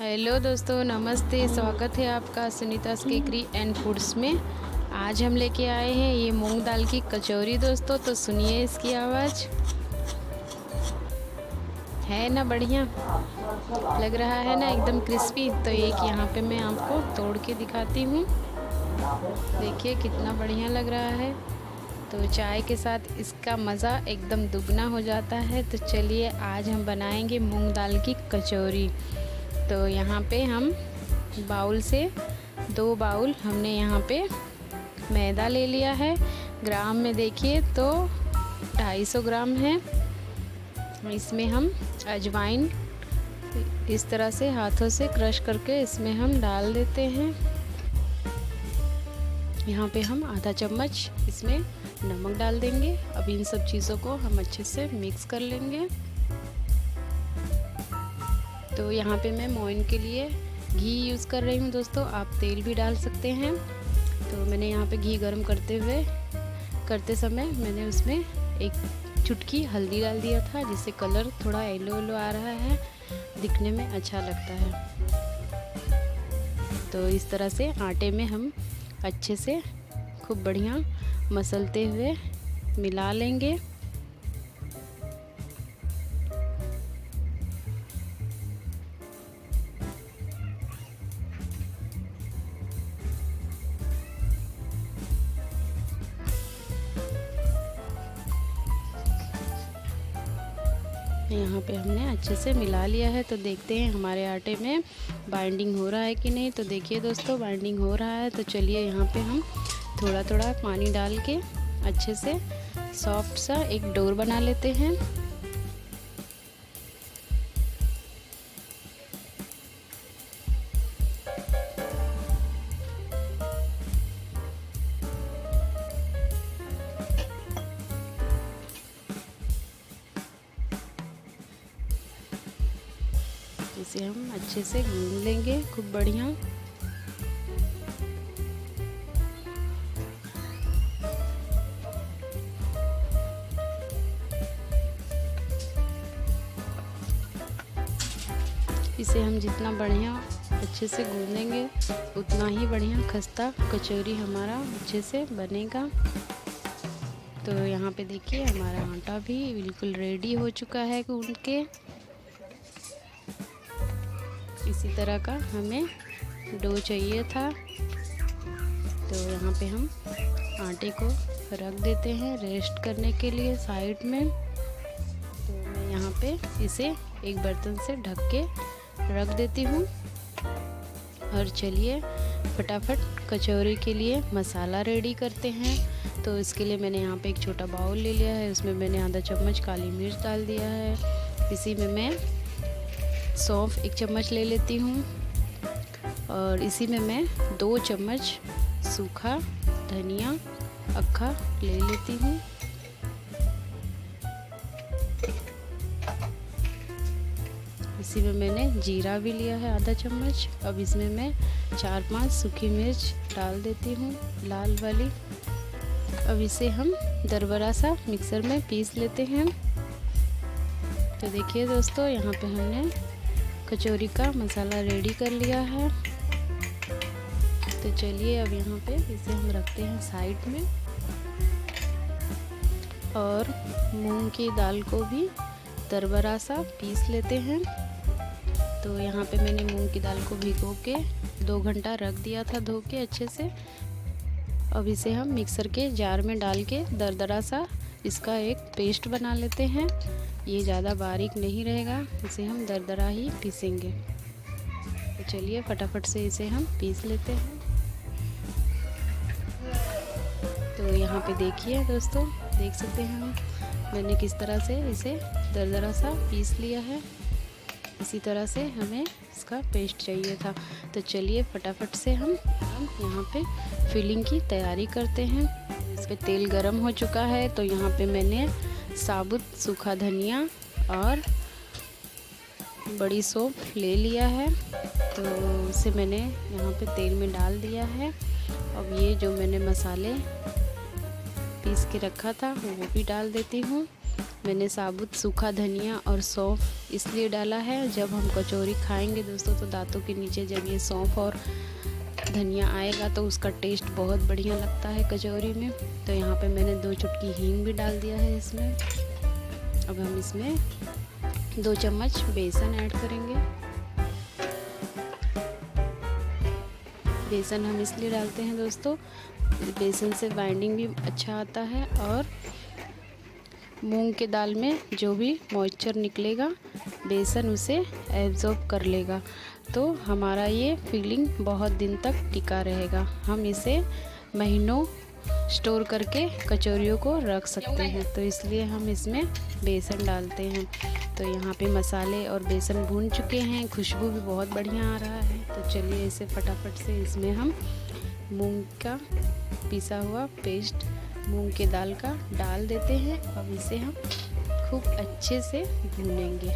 Hello दोस्तों, नमस्ते। स्वागत है आपका सुनीता's केकरी एंड फूड्स में। आज हम लेके आए हैं ये मूंग दाल की कचौरी दोस्तों। तो सुनिए इसकी आवाज़। है ना बढ़िया, लग रहा है ना एकदम क्रिस्पी। तो एक यहाँ पे मैं आपको तोड़ के दिखाती हूँ। देखिए कितना बढ़िया लग रहा है। तो चाय के साथ इसका मज़ा एकदम दुगना हो जाता है। तो चलिए आज हम बनाएंगे मूंग दाल की कचौरी। तो यहाँ पे हम बाउल से 2 बाउल हमने यहाँ पे मैदा ले लिया है। ग्राम में देखिए तो 250 ग्राम है। इसमें हम अजवाइन इस तरह से हाथों से क्रश करके इसमें हम डाल देते हैं। यहाँ पे हम आधा चम्मच इसमें नमक डाल देंगे। अब इन सब चीज़ों को हम अच्छे से मिक्स कर लेंगे। तो यहाँ पे मैं मोइन के लिए घी यूज़ कर रही हूँ दोस्तों, आप तेल भी डाल सकते हैं। तो मैंने यहाँ पे घी गर्म करते समय मैंने उसमें एक चुटकी हल्दी डाल दिया था, जिससे कलर थोड़ा येलो येलो आ रहा है, दिखने में अच्छा लगता है। तो इस तरह से आटे में हम अच्छे से खूब बढ़िया मसलते हुए मिला लेंगे। यहाँ पे हमने अच्छे से मिला लिया है। तो देखते हैं हमारे आटे में बाइंडिंग हो रहा है कि नहीं। तो देखिए दोस्तों, बाइंडिंग हो रहा है। तो चलिए यहाँ पे हम थोड़ा थोड़ा पानी डाल के अच्छे से सॉफ्ट सा एक डोर बना लेते हैं। इसे हम अच्छे से गूंद लेंगे खूब बढ़िया। इसे हम जितना बढ़िया अच्छे से गूंदेंगे उतना ही बढ़िया खस्ता कचौरी हमारा अच्छे से बनेगा। तो यहाँ पे देखिए हमारा आटा भी बिल्कुल रेडी हो चुका है गूंद के। इसी तरह का हमें डो चाहिए था। तो यहाँ पे हम आटे को रख देते हैं रेस्ट करने के लिए साइड में। तो मैं यहाँ पे इसे एक बर्तन से ढक के रख देती हूँ। और चलिए फटाफट कचौरी के लिए मसाला रेडी करते हैं। तो इसके लिए मैंने यहाँ पे एक छोटा बाउल ले लिया है। उसमें मैंने आधा चम्मच काली मिर्च डाल दिया है। इसी में मैं सौंफ 1 चम्मच ले लेती हूँ। और इसी में मैं 2 चम्मच सूखा धनिया अक्खा ले लेती हूँ। इसी में मैंने जीरा भी लिया है आधा चम्मच। अब इसमें मैं 4-5 सूखी मिर्च डाल देती हूँ, लाल वाली। अब इसे हम दरबरा सा मिक्सर में पीस लेते हैं। तो देखिए दोस्तों, यहाँ पे हमने कचौरी का मसाला रेडी कर लिया है। तो चलिए अब यहाँ पे इसे हम रखते हैं साइड में। और मूंग की दाल को भी दरबरा सा पीस लेते हैं। तो यहाँ पे मैंने मूंग की दाल को भिगो के 2 घंटा रख दिया था धो के अच्छे से। अब इसे हम मिक्सर के जार में डाल के दरदरा सा इसका एक पेस्ट बना लेते हैं। ये ज़्यादा बारीक नहीं रहेगा, इसे हम दरदरा ही पीसेंगे। तो चलिए फटाफट से इसे हम पीस लेते हैं। तो यहाँ पे देखिए दोस्तों, देख सकते हैं हम मैंने किस तरह से इसे दरदरा सा पीस लिया है। इसी तरह से हमें इसका पेस्ट चाहिए था। तो चलिए फटाफट से हम यहाँ पे फिलिंग की तैयारी करते हैं। इस पे तेल गरम हो चुका है। तो यहाँ पे मैंने साबुत सूखा धनिया और बड़ी सौंफ ले लिया है। तो उसे मैंने यहाँ पे तेल में डाल दिया है। अब ये जो मैंने मसाले पीस के रखा था वो भी डाल देती हूँ। मैंने साबुत सूखा धनिया और सौंफ इसलिए डाला है, जब हम कचौरी खाएंगे दोस्तों तो दांतों के नीचे जब ये सौंफ और धनिया आएगा तो उसका टेस्ट बहुत बढ़िया लगता है कचौरी में। तो यहाँ पे मैंने 2 चुटकी हींग भी डाल दिया है इसमें। अब हम इसमें 2 चम्मच बेसन ऐड करेंगे। बेसन हम इसलिए डालते हैं दोस्तों, बेसन से बाइंडिंग भी अच्छा आता है और मूंग के दाल में जो भी मॉइस्चर निकलेगा बेसन उसे एब्जॉर्ब कर लेगा, तो हमारा ये फीलिंग बहुत दिन तक टिका रहेगा। हम इसे महीनों स्टोर करके कचौरियों को रख सकते हैं, तो इसलिए हम इसमें बेसन डालते हैं। तो यहाँ पे मसाले और बेसन भून चुके हैं, खुशबू भी बहुत बढ़िया आ रहा है। तो चलिए इसे फटाफट से इसमें हम मूंग का पिसा हुआ पेस्ट मूंग के दाल का डाल देते हैं। अब इसे हम खूब अच्छे से भूनेंगे।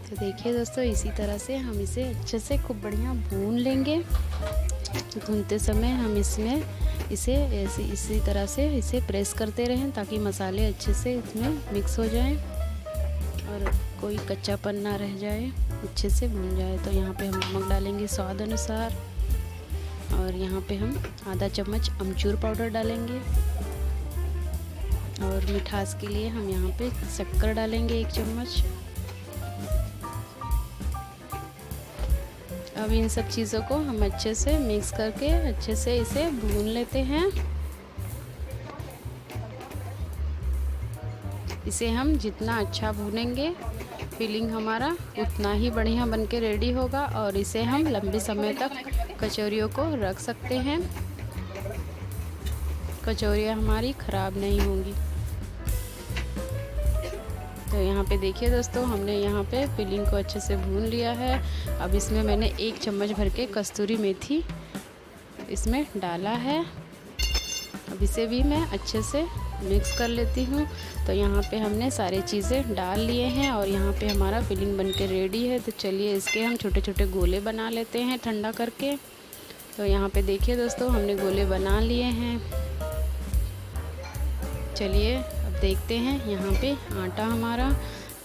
तो देखिए दोस्तों, इसी तरह से हम इसे अच्छे से खूब बढ़िया भून लेंगे। भूनते समय हम इसमें इसी तरह से इसे प्रेस करते रहें ताकि मसाले अच्छे से इसमें मिक्स हो जाएं और कोई कच्चापन ना रह जाए, अच्छे से भून जाए। तो यहाँ पे हम नमक डालेंगे स्वाद अनुसार और यहाँ पे हम आधा चम्मच अमचूर पाउडर डालेंगे और मिठास के लिए हम यहाँ पे शक्कर डालेंगे 1 चम्मच। अब इन सब चीज़ों को हम अच्छे से मिक्स करके अच्छे से इसे भून लेते हैं। इसे हम जितना अच्छा भूनेंगे फिलिंग हमारा उतना ही बढ़िया बनके रेडी होगा और इसे हम लंबे समय तक कचौरियों को रख सकते हैं। कचौरियाँ हमारी ख़राब नहीं होंगी। तो यहाँ पे देखिए दोस्तों, हमने यहाँ पे फिलिंग को अच्छे से भून लिया है। अब इसमें मैंने 1 चम्मच भर के कस्तूरी मेथी इसमें डाला है। अब इसे भी मैं अच्छे से मिक्स कर लेती हूँ। तो यहाँ पे हमने सारी चीज़ें डाल लिए हैं और यहाँ पे हमारा फिलिंग बनके रेडी है। तो चलिए इसके हम छोटे छोटे गोले बना लेते हैं ठंडा करके। तो यहाँ पे देखिए दोस्तों, हमने गोले बना लिए हैं। चलिए अब देखते हैं यहाँ पे आटा हमारा।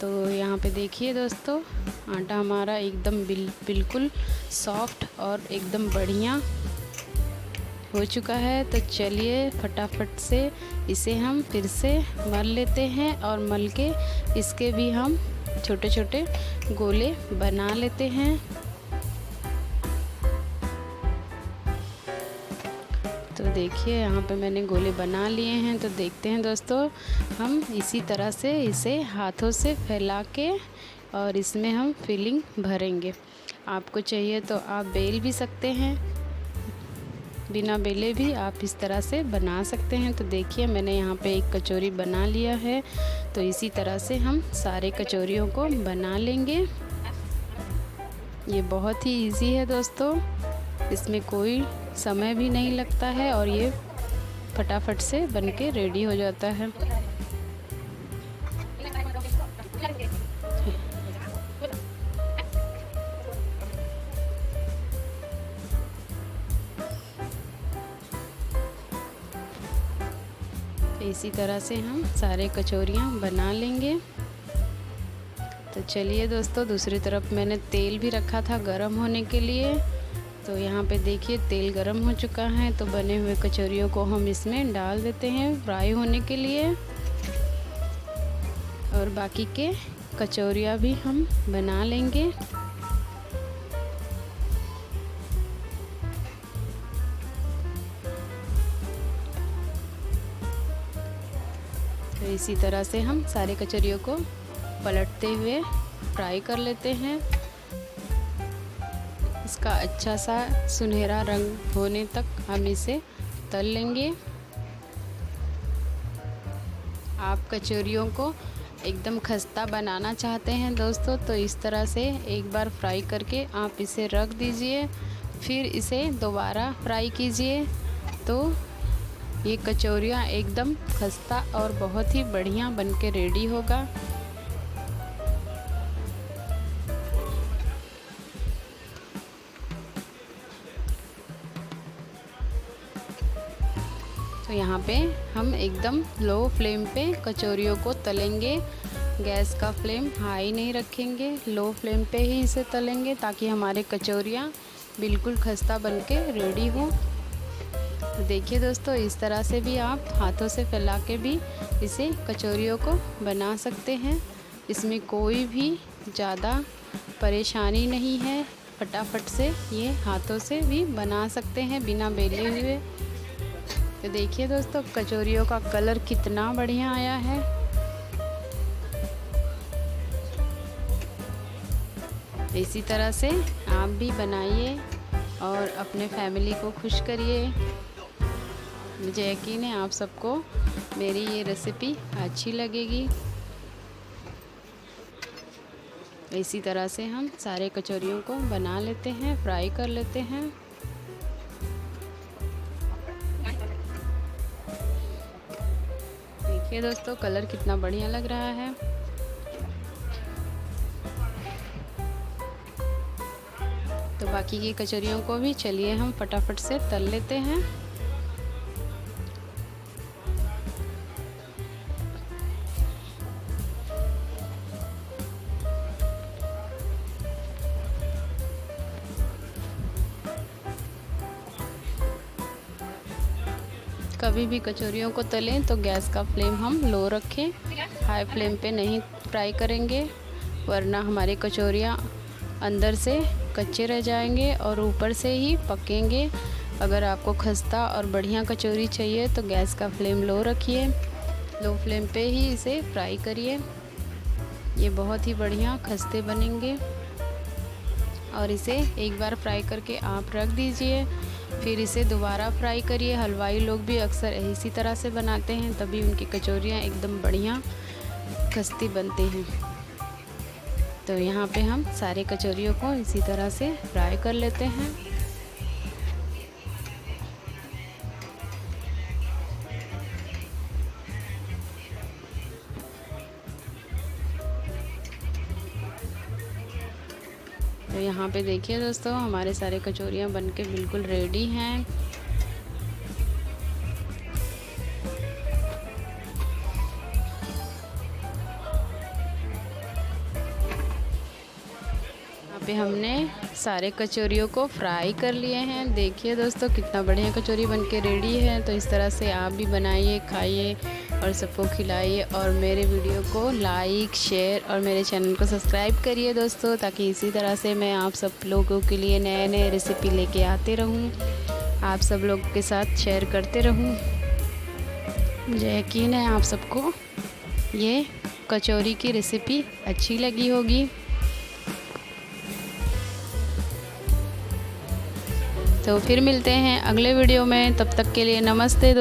तो यहाँ पे देखिए दोस्तों, आटा हमारा एकदम बिल्कुल सॉफ्ट और एकदम बढ़िया हो चुका है। तो चलिए फटाफट से इसे हम फिर से मल लेते हैं और मल के इसके भी हम छोटे छोटे गोले बना लेते हैं। तो देखिए यहाँ पे मैंने गोले बना लिए हैं। तो देखते हैं दोस्तों, हम इसी तरह से इसे हाथों से फैला के और इसमें हम फिलिंग भरेंगे। आपको चाहिए तो आप बेल भी सकते हैं, बिना बेले भी आप इस तरह से बना सकते हैं। तो देखिए मैंने यहाँ पे एक कचौरी बना लिया है। तो इसी तरह से हम सारे कचौरियों को बना लेंगे। ये बहुत ही इजी है दोस्तों, इसमें कोई समय भी नहीं लगता है और ये फटाफट से बनके रेडी हो जाता है। इसी तरह से हम सारे कचौरियाँ बना लेंगे। तो चलिए दोस्तों, दूसरी तरफ मैंने तेल भी रखा था गरम होने के लिए। तो यहाँ पे देखिए तेल गरम हो चुका है। तो बने हुए कचौरियों को हम इसमें डाल देते हैं फ्राई होने के लिए और बाकी के कचौरियाँ भी हम बना लेंगे। तो इसी तरह से हम सारे कचौरियों को पलटते हुए फ्राई कर लेते हैं। इसका अच्छा सा सुनहरा रंग होने तक हम इसे तल लेंगे। आप कचौरियों को एकदम खस्ता बनाना चाहते हैं दोस्तों, तो इस तरह से एक बार फ्राई करके आप इसे रख दीजिए, फिर इसे दोबारा फ्राई कीजिए। तो ये कचौरियाँ एकदम खस्ता और बहुत ही बढ़िया बनके रेडी होगा। तो यहाँ पे हम एकदम लो फ्लेम पे कचौरियों को तलेंगे। गैस का फ्लेम हाई नहीं रखेंगे, लो फ्लेम पे ही इसे तलेंगे ताकि हमारे कचौरियाँ बिल्कुल खस्ता बनके रेडी हो। तो देखिए दोस्तों, इस तरह से भी आप हाथों से फैला के भी इसे कचौरियों को बना सकते हैं। इसमें कोई भी ज़्यादा परेशानी नहीं है, फटाफट से ये हाथों से भी बना सकते हैं बिना बेले हुए। तो देखिए दोस्तों, कचौरियों का कलर कितना बढ़िया आया है। इसी तरह से आप भी बनाइए और अपने फैमिली को खुश करिए। मुझे यकीन है आप सबको मेरी ये रेसिपी अच्छी लगेगी। इसी तरह से हम सारे कचौरियों को बना लेते हैं, फ्राई कर लेते हैं। देखिए दोस्तों, कलर कितना बढ़िया लग रहा है। तो बाकी की कचौरियों को भी चलिए हम फटाफट से तल लेते हैं। कभी भी कचौरियों को तलें तो गैस का फ्लेम हम लो रखें, हाई फ्लेम पे नहीं फ्राई करेंगे, वरना हमारी कचौरियाँ अंदर से कच्चे रह जाएंगे और ऊपर से ही पकेंगे। अगर आपको खस्ता और बढ़िया कचौरी चाहिए तो गैस का फ्लेम लो रखिए, लो फ्लेम पे ही इसे फ्राई करिए। ये बहुत ही बढ़िया खस्ते बनेंगे। और इसे एक बार फ्राई करके आप रख दीजिए, फिर इसे दोबारा फ्राई करिए। हलवाई लोग भी अक्सर इसी तरह से बनाते हैं, तभी उनकी कचौरियाँ एकदम बढ़िया खस्ती बनती हैं। तो यहाँ पे हम सारे कचौरियों को इसी तरह से फ्राई कर लेते हैं। तो यहाँ पे देखिए दोस्तों, हमारे सारे कचौरियाँ बनके बिल्कुल रेडी हैं। यहाँ पे हमने सारे कचौरियों को फ्राई कर लिए हैं। देखिए दोस्तों, कितना बढ़िया कचौरी बनके रेडी है। तो इस तरह से आप भी बनाइए, खाइए और सबको खिलाइए। और मेरे वीडियो को लाइक, शेयर और मेरे चैनल को सब्सक्राइब करिए दोस्तों, ताकि इसी तरह से मैं आप सब लोगों के लिए नए नए रेसिपी लेके आते रहूं, आप सब लोगों के साथ शेयर करते रहूं। मुझे यकीन है आप सबको ये कचौरी की रेसिपी अच्छी लगी होगी। तो फिर मिलते हैं अगले वीडियो में, तब तक के लिए नमस्ते दोस्तों।